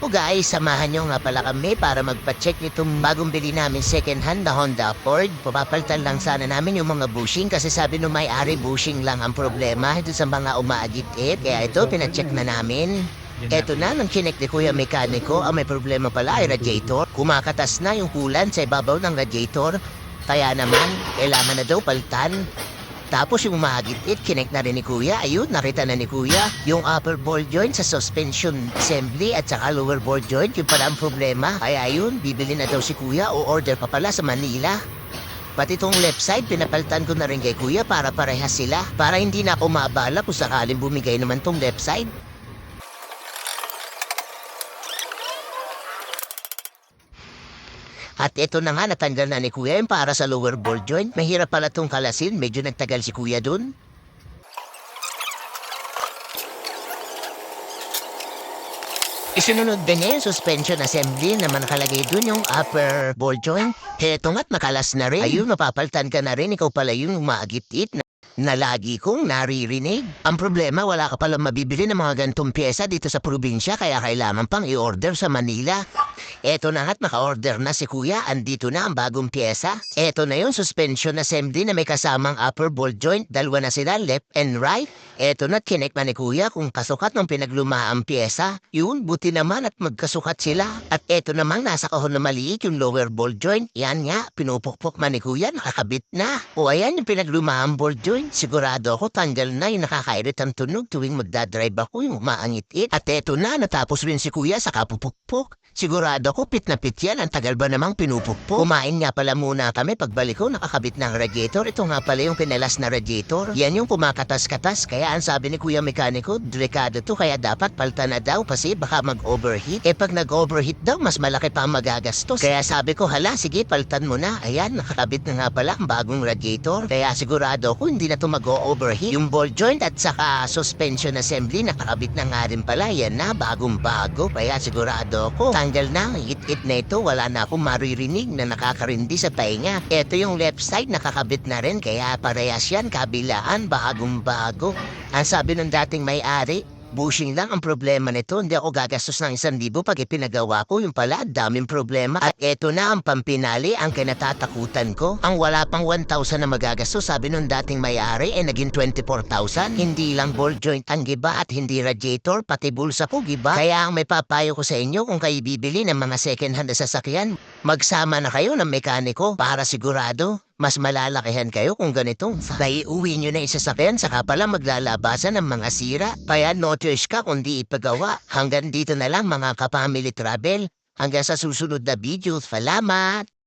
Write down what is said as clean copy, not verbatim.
O guys, samahan nyo nga pala kami para magpa-check nitong bagong bili namin second hand na Honda Accord. Papapalitan lang sana namin yung mga bushing kasi sabi nung may-ari bushing lang ang problema ito sa mga umaagit-it. Kaya ito, pina-check na namin. Eto na, nang chinek ni Kuya Mekaniko, ang may problema pala ay radiator. Kumakatas na yung coolant sa ibabaw ng radiator. Kaya naman, kailangan na daw palitan. Tapos yung umagit-it, chinek na rin ni Kuya. Ayun, nakita na ni Kuya yung upper ball joint sa suspension assembly at saka lower ball joint. Yung pala ang problema. Kaya ayun, bibili na daw si Kuya o order pa pala sa Manila. Pati itong left side, pinapalitan ko na rin kay Kuya para parehas sila. Para hindi na ako maabala kung sakaling bumigay naman tong left side. At ito na nga, natanggal na ni Kuya yung para sa lower ball joint. Mahirap pala itong kalasin, medyo nagtagal si Kuya dun. Isunod din niya yung suspension assembly na nakalagay dun yung upper ball joint. Eto nga't makalas na rin. Ayun, mapapalitan ka na rin, ikaw pala yung umaagit-it na lagi kong naririnig. Ang problema, wala ka palang mabibili ng mga gantong pyesa dito sa probinsya kaya kailangan pang i-order sa Manila. Eto na nga't naka-order na si Kuya, andito na ang bagong pyesa. Eto na yung suspension assembly na may kasamang upper ball joint, dalawa na sila, left and right. Eto na't kinek pa ni Kuya kung kasukat ng pinaglumaang pyesa. Yun, buti naman at magkasukat sila. At eto namang nasa kahon na maliit yung lower ball joint. Yan nga, pinupukpok man ni Kuya, nakakabit na. O ayan yung pinaglumaang ball joint. Sigurado ako tanggal na yung nakakairit ang tunog tuwing magdadrive ako yung umaangit-it. At eto na, natapos rin si Kuya sa kapupukpok. Sigurado ko pit na pit yan, ang tagal ba namang pinupukpok? Kumain nga pala muna kami, pagbalik ko nakakabit ng radiator. Ito nga pala yung pinalas na radiator. Yan yung pumakatas-katas, kaya ang sabi ni Kuya Mekaniko, delikado to kaya dapat palitan na daw kasi baka mag-overheat. Pag nag-overheat daw, mas malaki pa ang magagastos. Kaya sabi ko, hala, sige, palitan mo na. Ayan, nakakabit na nga pala ang bagong radiator. Kaya sigurado ko hindi na to mag-overheat. Yung ball joint at saka suspension assembly, nakakabit na nga rin pala. Yan na, bagong-bago. Kaya sigurado ko, tanggal na, it na ito, wala na akong maririnig na nakakarindi sa tainga. Ito yung left side, nakakabit na rin, kaya parehas yan, kabilaan, bagong-bago. Ang sabi ng dating may-ari, bushing lang ang problema nito, hindi ako gagastos ng 1,000 pag ipinagawa ko, yung pala, daming problema. At eto na ang pampinali, ang kinatatakutan ko. Ang wala pang 1,000 na magagastos, sabi nung dating may-ari, naging 24,000. Hindi lang ball joint ang giba at hindi radiator, pati bulsa ko giba. Kaya ang may papayo ko sa inyo, kung kayo bibili ng mga second hand na sasakyan, magsama na kayo ng mekaniko para sigurado mas malalakihan kayo kung ganito. Naiuwi nyo na isasakyan, saka pala maglalabasan ng mga sira. Kaya no choice ka kundi ipagawa. Hanggang dito na lang mga kapamily travel. Hanggang sa susunod na video. Salamat!